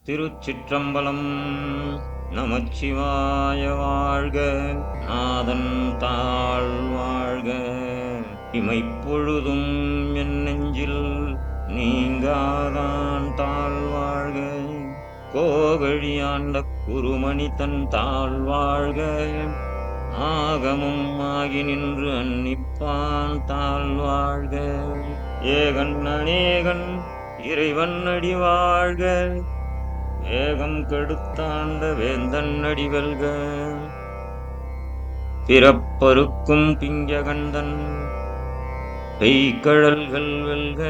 திருச்சிற்றம்பலம். நமச்சிவாய வாழ்க. நாதன் தாழ் வாழ்க. இமைப்பொழுதும் என் நெஞ்சில் நீங்காதான் தாழ் வாழ்க. கோகழியாண்ட குருமணி தன் தாழ் வாழ்க. ஆகமும் ஆகி நின்று அன்னிப்பான் தாழ் வாழ்க. ஏகன் அநேகன் இறைவன் அடி வாழ்க. ஏகம் கெடுத்தாண்ட வேந்தன் அடி வெல்க. பிறப்பருக்கும் பிஞ்சகந்தன் பெய்கழல்கள் வெல்க.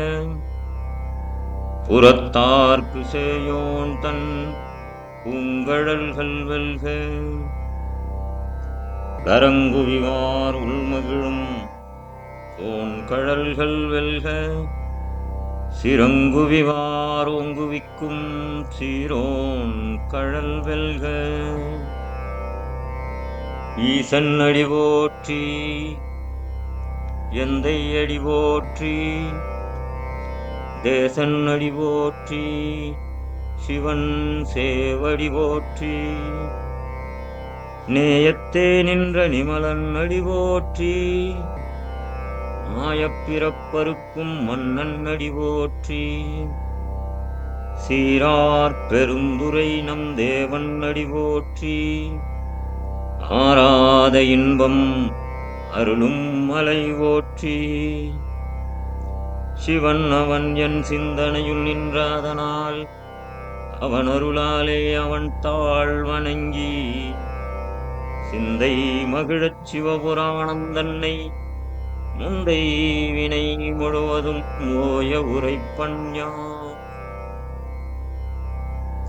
புறத்தார்க்கு சேயோன் தன் பூங்கழல்கள் வெல்க. கரங்குவிவார் உள்மகிழும் தோன்கழல்கள் வெல்க. சிறங்குவிவார் ஓங்குவிக்கும் சீரோன் கழல் வெல்க. ஈசன் அடி போற்றி எந்தை அடி போற்றி. தேசன் அடி போற்றி சிவன் சேவடி போற்றி. நேயத்தே நின்ற நிமலன் அடி போற்றி. மாயப்பிறப்பருக்கும் மன்னன் அடி போற்றி. சீரார் பெருந்துரை நம் தேவன் அடி போற்றி. ஆராத இன்பம் அருளும் மலை போற்றி. சிவன் அவன் என் சிந்தனையுள் நின்றாதனால் அவன் அருளாலே அவன் தாழ் வணங்கி சிந்தை மகிழச் சிவபுராணம் தன்னை முந்தை வினை முழுவதும் ஓய உரைப்பண்யா.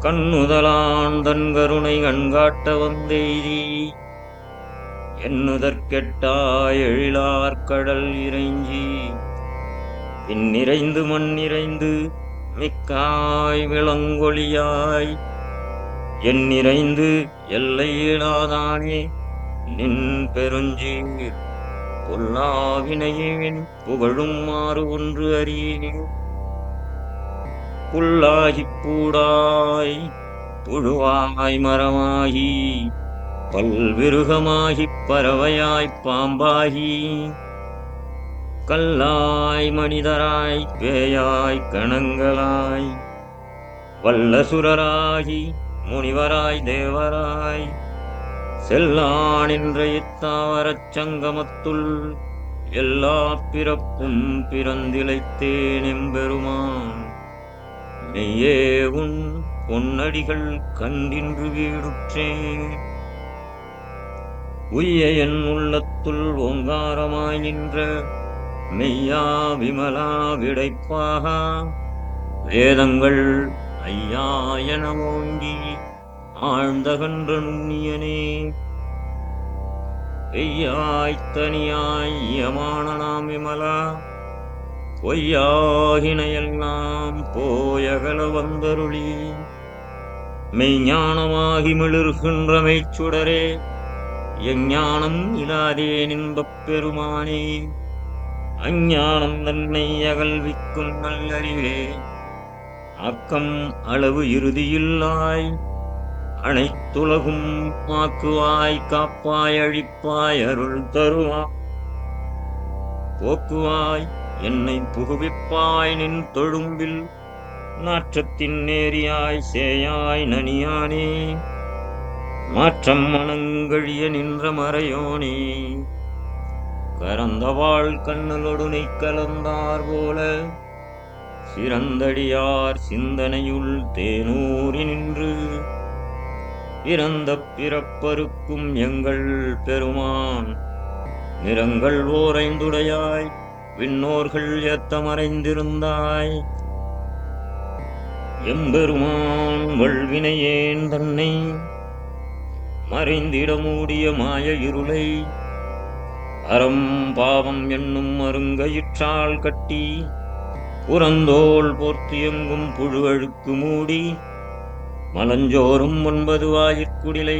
கண்ணுதலான் தன் கருணை கண்காட்ட வந்தெய்தி எண்ணுதற்கெட்டாய் எழிலார்கடல் இறைஞ்சி. பின்னிறைந்து மண்ணிறைந்து மிக்காய் விளங்கொழியாய் எண்ணிறைந்து எல்லையிலாதானே நின் பெருஞ்சீர். பொல்லாவினையின் புகழும் மாறு ஒன்று அறியேன். புல்லாகிப் பூடாய் புழுவாய் மரமாகி பல்விருகமாகிப் பறவையாய்ப் பாம்பாகி கல்லாய் மனிதராய் பேயாய் கணங்களாய் வல்லசுரராகி முனிவராய் தேவராய் செல்லான் என்ற இத்தாவரச் சங்கமத்துள் எல்லா பிறப்பும் பிறந்திழைத்தேன் எம்பெருமான். மெய்யே உன் பொன்னடிகள் கண்டின்று வீடுற்றேன். உய்ய என் உள்ளத்துள் ஓங்காரமாய் நின்ற மெய்யா விமலா விடைப்பாக வேதங்கள் ஐயா என ஓங்கி ஆழ்ந்தகன்ற நுண்ணியனே. பெய்யாய் தனியாய் யமானனாம் விமலா பொய்யாகினையெல்லாம் போயகல வந்தருளி. மெய்ஞானமாகி மிளிர்கின்ற மெய்ச்சுடரே எஞ்ஞானம் இலாதேன் இன்பப் பெருமானே. அஞ்ஞானம் தன்னை அகல்விக்கும் நல்லறிவே ஆக்கம் அளவு இறுதியில்லாய். அனைத்துலகும் ஆக்குவாய் காப்பாய் அழிப்பாய் அருள் தருவாய். போக்குவாய் என்னை புகுவிப்பாய் நின் தொழும்பில் நாற்றத்தின் நேரியாய் சேயாய் நனியானே. மாற்றம் மனங்கழிய நின்ற மறையோனே. கரந்தவாள் கண்ணலொடுனை கலந்தார் போல சிறந்தடியார் சிந்தனையுள் தேனூறி நின்று இறந்த பிறப்பருக்கும் எங்கள் பெருமான். நிறங்கள் ஓரைந்துடையாய் விண்ணோர்கள் ஏத்த மறைந்திருந்தாய். எம்பெருமான் வல்வினையேன் தன்னை மறைந்திட மூடிய மாய இருளை அறம் பாவம் என்னும் அருங்கயிற்றால் கட்டி புறந்தோள் போர்த்தியெங்கும் புழு அழுக்கு மூடி மலஞ்சோறும் 9 வாயிற்குடிலை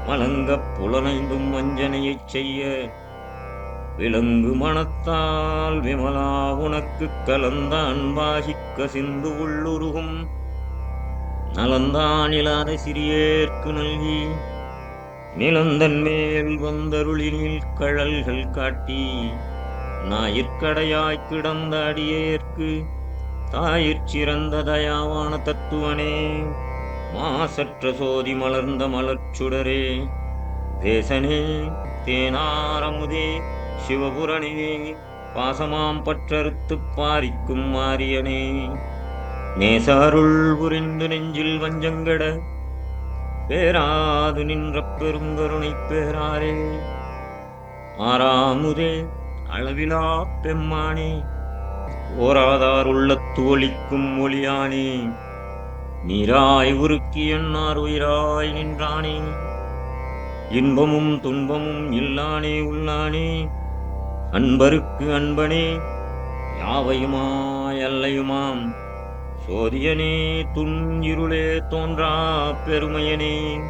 மலங்கப் புலனைந்தும் வஞ்சனையைச் செய்ய விலங்கு மனத்தால் விமலா உனக்குக் கலந்த அன்பாகிக் கசிந்து உள்ளுருகும் நலந்தான் இல்லாத சிறியேற்கு நல்கி நிலந்தன் மேல் வந்தருளினில் கழல்கள் காட்டி ஞாயிற்கடையாய் கிடந்த அடியேற்கு தாயிற் சிறந்த தயாவான தத்துவனே, மாசற்ற சோதி மலர்ந்த மலர்ச்சுடரே, தேசனே தேனாரமுதே சிவபுரணே, பாசமாம் பற்றறுத்துப் பாரிக்கும் மாரியனே, நேசாருள் புரிந்து நெஞ்சில் வஞ்சங்கட பேராது நின்ற பெருங்கருணை பேராரே, ஆறாமுதே அளவிலா பெம்மானே, ஓராதார் உள்ளத்து ஒளிக்கும் ஒளியானே, நீராய் உருக்கி எண்ணார் உயிராய் நின்றானே, இன்பமும் துன்பமும் இல்லானே உள்ளானே, அன்பருக்கு அன்பனே, யாவையுமாய் அல்லையுமாம் சோதியனே, துன் இருளே தோன்றா பெருமையனே,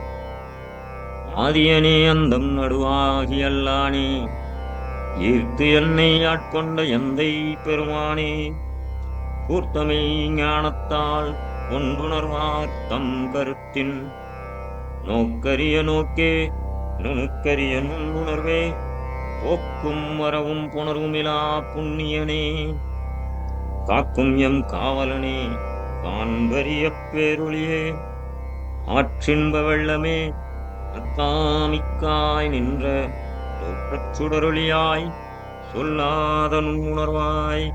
ஆதியனே அந்தம் நடுவாகி அல்லானே, ஈர்த்து என்னை ஆட்கொண்ட எந்தை பெருமானே, கூர்த்தமை ஞானத்தால் ஒன்றுணர்வார் தம் கருத்தின் நோக்கரிய நோக்கே நுணுக்கரிய நுண்ணுணர்வே, போக்கும் வரவும் புணர்வுமிலா புண்ணியனே, காக்கும் எம் காவலனே, காண்பரிய பேரொளியே, ஆற்றின்ப வெள்ளமே, அத்தாமிக்காய் நின்ற தோற்றச் சுடரொளியாய், சொல்லாத நுண்ணுணர்வாய்,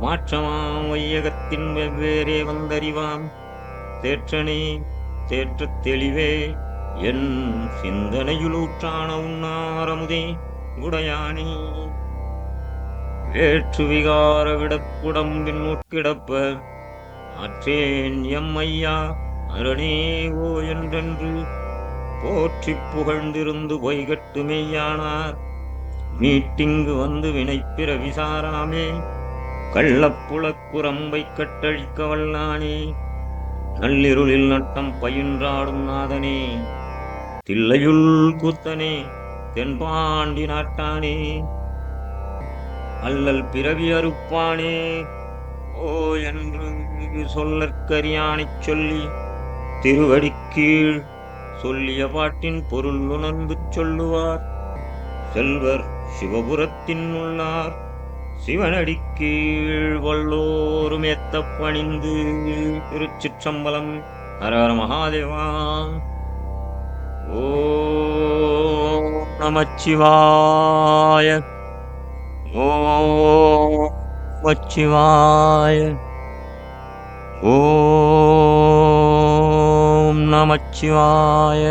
மாற்றமாம் வையகத்தின் வெவ்வேறே வந்தறிவாம் தேற்றனே, தேற்றத் தெளிவே, என் சிந்தனையுளூற்றான உன்னாரமுதே உடையானே, வேற்று விகார விடப்புடம்பின் உட்கிடப்ப ஆற்றேன் எம் ஐயா அரணே ஓ என்றென்று போற்றி புகழ்ந்திருந்து பொய்கட்டு மெய்யானார், மீட்டிங்கு வந்து வினைப்பிற விசாராமே, கள்ளப்புலக்குரம்பை கட்டழிக்க வல்லானே, நள்ளிருளில் நட்டம் பயின்றாடும் நாதனே, தில்லையுள் கூத்தனே, தென்பாண்டி நாட்டானே, அல்லல் பிறவி அறுப்பானே, ஓ என்று சொல்லற்கரியானைச் சொல்லி திருவடிக்கீழ் சொல்லிய பாட்டின் பொருள் உணர்ந்து சொல்லுவார் செல்வர் சிவபுரத்தின் உள்ளார், சிவனடிக்கீழ் வல்லோரும் ஏத்த பணிந்து. திருச்சிற்றம்பலம். ஹரஹர மகாதேவா. ஓம் நமச்சிவாய. ஓம் நமச்சிவாய. ஓம் நமச்சிவாய.